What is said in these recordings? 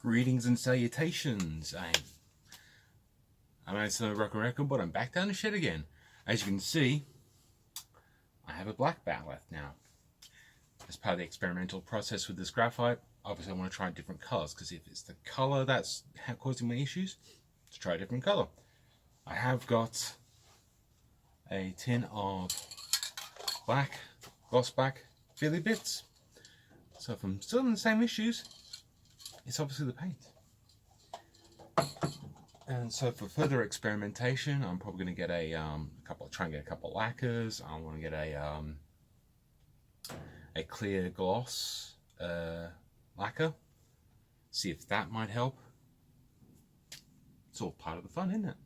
Greetings and salutations. I'm Anthony Record, but I'm back down the shed again. As you can see, I have a black Mek'leth now. As part of the experimental process with this graphite, obviously I want to try different colors, because if it's the color that's causing my issues, let's try a different color. I have got a tin of black, gloss black Philly bits. So if I'm still in the same issues, it's obviously the paint. And so for further experimentation, I'm probably going to get try and get a couple of lacquers. I want to get a clear gloss lacquer. See if that might help. It's all part of the fun, isn't it?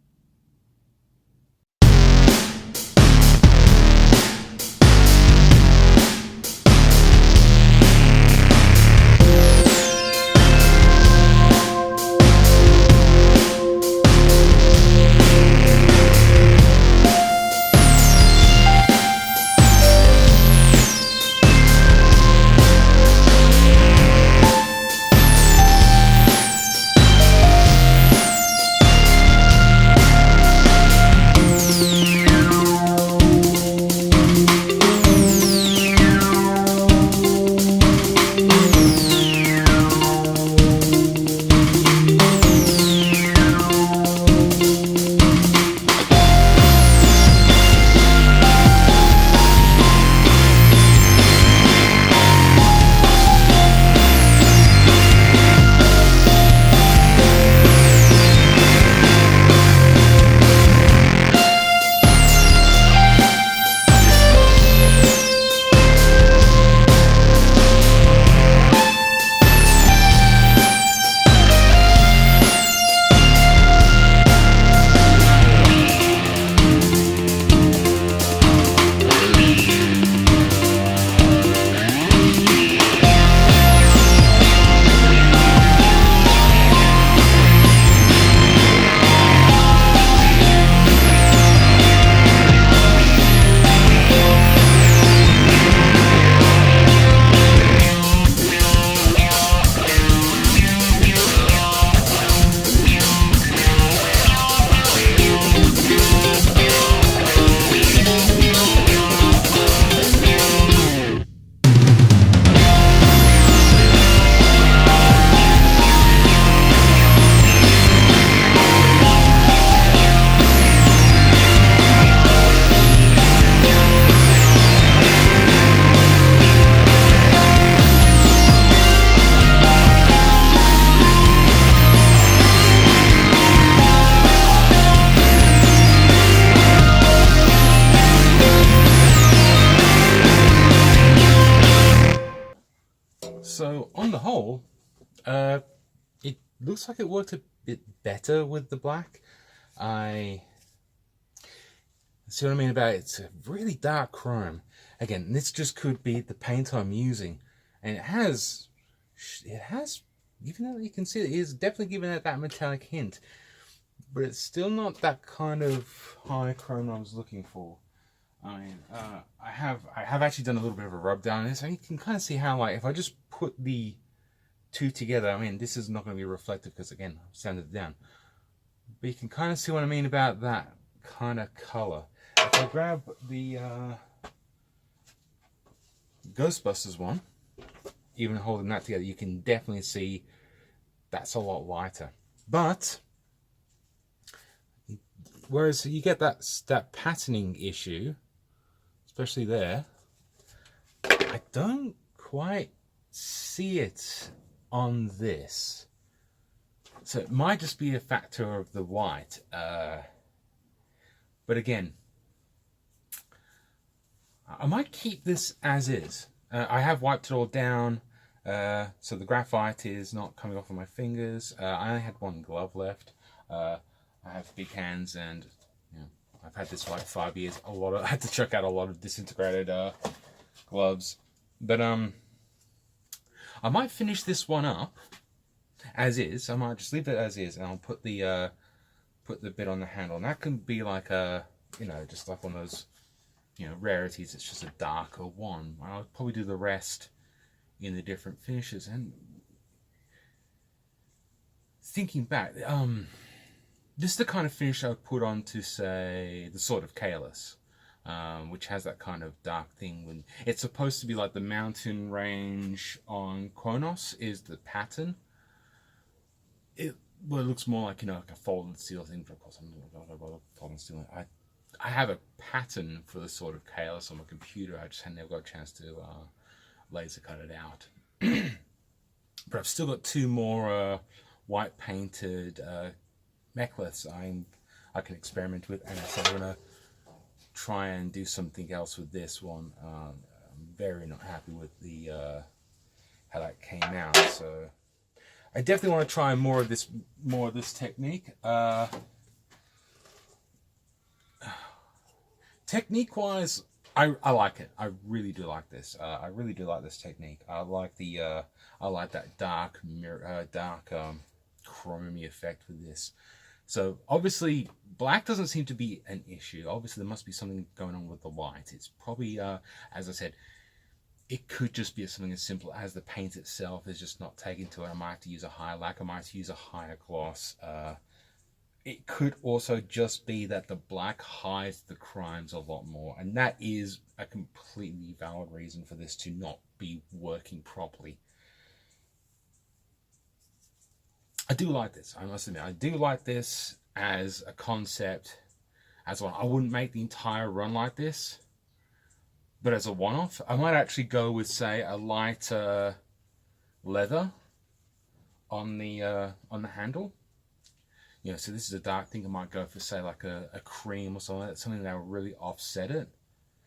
So on the whole, it looks like it worked a bit better with the black. I see what I mean about it. It's a really dark chrome. Again, this just could be the paint I'm using, and it has, even though you can see it is definitely giving it that metallic hint, but it's still not that kind of high chrome I was looking for. I mean, I have actually done a little bit of a rub down on this, and you can kind of see how, like, if I just put the two together, I mean, this is not going to be reflective because, again, I've sanded it down. But you can kind of see what I mean about that kind of color. If I grab the Ghostbusters one, even holding that together, you can definitely see that's a lot lighter. But whereas you get that patterning issue, especially there, I don't quite see it on this. So it might just be a factor of the white. But again, I might keep this as is. I have wiped it all down, so the graphite is not coming off of my fingers. I only had one glove left. I have big hands, and you know, I've had this for like 5 years. I had to chuck out a lot of disintegrated gloves. But I might finish this one up as is. I might just leave it as is, and I'll put the bit on the handle, and that can be like a, you know, just like one of those, you know, rarities. It's just a darker one. I'll probably do the rest in the different finishes, and thinking back, this is the kind of finish I would put on to, say, the Sword of Kalis, which has that kind of dark thing. When it's supposed to be like the mountain range on Kronos is the pattern. It looks more like, you know, like a folded steel thing. But of course, I'm not going to bother folding steel. I have a pattern for the Sword of Kalis on my computer. I just had never got a chance to laser cut it out. But I've still got two more white painted Mek'leths I can experiment with, and so I'm gonna try and do something else with this one. I'm very not happy with the how that came out, so I definitely want to try more of this technique. Technique wise, I like it. I really do like this. I really do like this technique. I like that dark mirror, chromy effect with this. So obviously black doesn't seem to be an issue. Obviously there must be something going on with the white. It's probably, as I said, it could just be something as simple as the paint itself is just not taken to it. I might have to use a higher lacquer, I might have to use a higher gloss. It could also just be that the black hides the crimes a lot more, and that is a completely valid reason for this to not be working properly. I do like this, I must admit. I do like this as a concept, as one. I wouldn't make the entire run like this, but as a one-off, I might actually go with, say, a lighter leather on the handle. You know, so this is a dark thing. I might go for, say, like a cream or something like that, something that will really offset it.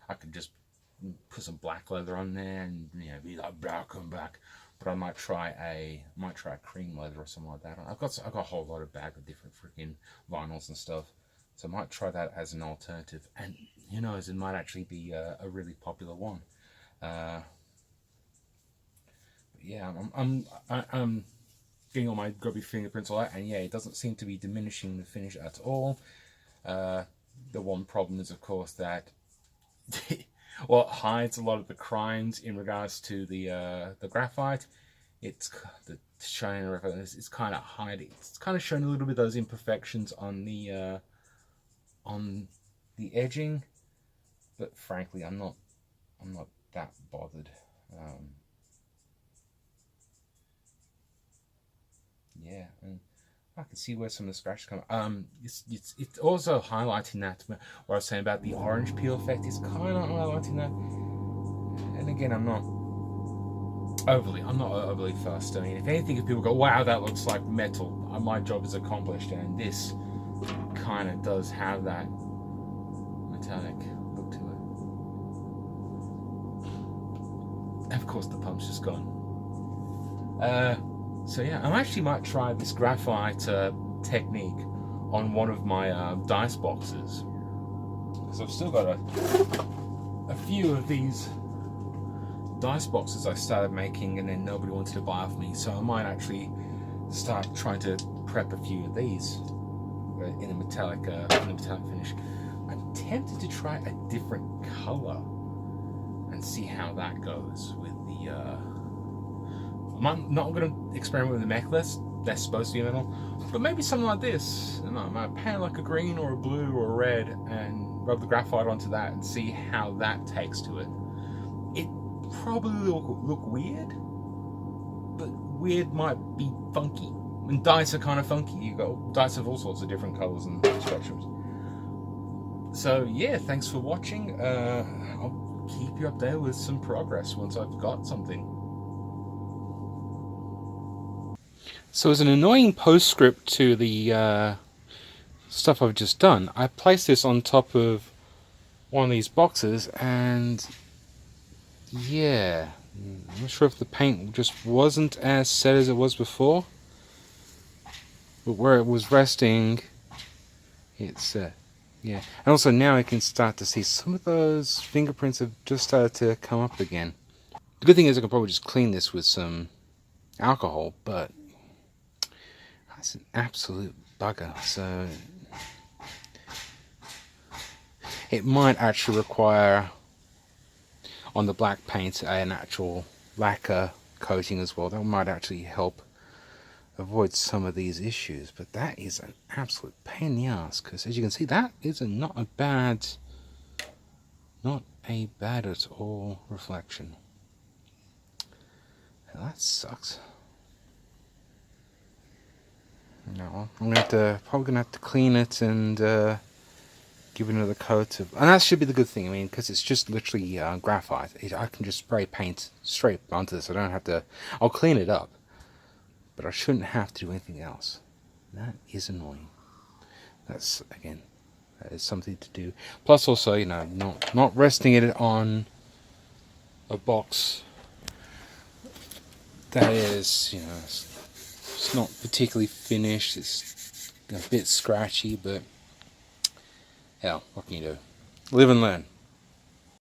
I could just put some black leather on there and, you know, be like black and black. But I might try a cream leather or something like that. I've got a whole lot of bag of different freaking vinyls and stuff, so I might try that as an alternative. And who knows, it might actually be a really popular one. But yeah, I'm getting all my grubby fingerprints all that, and yeah, it doesn't seem to be diminishing the finish at all. The one problem is, of course, that well, it hides a lot of the crimes in regards to the graphite. It's the shine and it's kind of hiding. It's kind of showing a little bit of those imperfections on the edging, but frankly, I'm not that bothered. Yeah, and I can see where some of the scratches come. It's also highlighting that what I was saying about the orange peel effect. It's kind of highlighting that. And again, I'm not overly fussed. I mean, if anything, if people go, "Wow, that looks like metal," my job is accomplished. And this kind of does have that metallic look to it. And of course, the pump's just gone. So yeah, I actually might try this graphite technique on one of my dice boxes, because I've still got a few of these dice boxes I started making, and then nobody wanted to buy off me. So I might actually start trying to prep a few of these in a metallic finish. I'm tempted to try a different color and see how that goes with the. I'm not going to experiment with the Mek'leth. They're supposed to be metal, but maybe something like this. I might paint like a green or a blue or a red and rub the graphite onto that and see how that takes to it. It probably will look weird, but weird might be funky. And dice are kind of funky. You got dice of all sorts of different colors and spectrums. So yeah, thanks for watching. I'll keep you updated with some progress once I've got something. So as an annoying postscript to the stuff I've just done, I placed this on top of one of these boxes, and yeah, I'm not sure if the paint just wasn't as set as it was before, but where it was resting, it's set. Yeah, and also now I can start to see some of those fingerprints have just started to come up again. The good thing is I can probably just clean this with some alcohol, but that's an absolute bugger. So it might actually require on the black paint an actual lacquer coating as well. That might actually help avoid some of these issues. But that is an absolute pain in the ass, because as you can see, that is not a bad at all reflection. Now, that sucks. No, I'm probably gonna have to clean it and give it another coat of, and that should be the good thing. I mean, because it's just literally graphite. I can just spray paint straight onto this. I don't have to. I'll clean it up, but I shouldn't have to do anything else. That is annoying. That's, again, that is something to do. Plus, also, you know, not resting it on a box that is, you know, it's not particularly finished. It's a bit scratchy, but hell, what can you do? Live and learn.